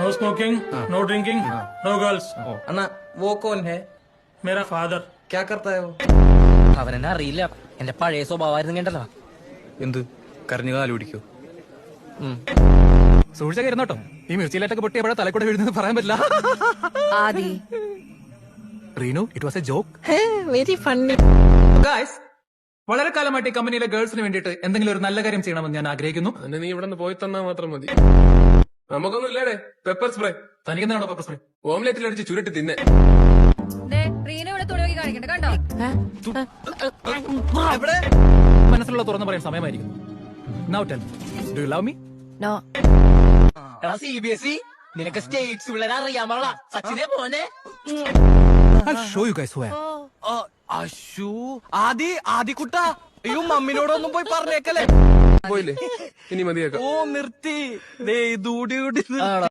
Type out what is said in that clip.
No smoking, no drinking, no girls. Anna वो कौन है? मेरा फादर. क्या करता है वो? അവനെന്നെ അറിയില്ല. എന്റെ പഴയ സ്വഭാവമായിരുന്നു കേട്ടല്ലോ. എന്ത് കരഞ്ഞു കാല് പിടിക്കോ? സൂക്ഷിച്ചൊക്കെ ഇരുന്നോട്ടോ. ഈ മ്യൂസിയലൈറ്റൊക്കെ പൊട്ടി എവിടെ തലക്കൂടെ വീഴുന്നത് പറയാൻ പറ്റില്ല. Aadi Reenu, it was a joke. Very funny. Guys, വളരെ കാലമായിട്ട് ഈ കമ്പനിയിലെ ഗേൾസിന് വേണ്ടിയിട്ട് എന്തെങ്കിലും ഒരു നല്ല കാര്യം ചെയ്യണമെന്ന് ഞാൻ ആഗ്രഹിക്കുന്നു. അന്നെ നീ ഇവിടെ നിന്ന് പോയി തന്നാ മാത്രം മതി. നമുക്കൊന്നും ഇല്ലേടെ പെപ്പർ സ്പ്രേ. തനിക്കെന്താണോ പെപ്പർ സ്പ്രേ? ഓംലെറ്റിൽ അടിച്ച് ചുരുട്ടി തിന്നെ. റീന ഇവിടെ തുണി നോക്കി കാണിക്കണ്ട കണ്ടോ? മനസ്സിലുള്ള തുറന്നു പറയാൻ സമയമായിരിക്കും. Now tell me, do you love me? No. CBSE നിനക്ക് സ്റ്റേറ്റ്സ് പിള്ളേരെ അറിയാൻ പാടില്ല. സച്ചിനെ പോനെ. I'll show you guys who I am. അശൂ ആദിക്കുട്ട, അയ്യോ മമ്മിനോടൊന്നും പോയി പറഞ്ഞേക്കല്ലേ. പോയില്ലേ? ഇനി മതിയാക്കാം. നിർത്തി.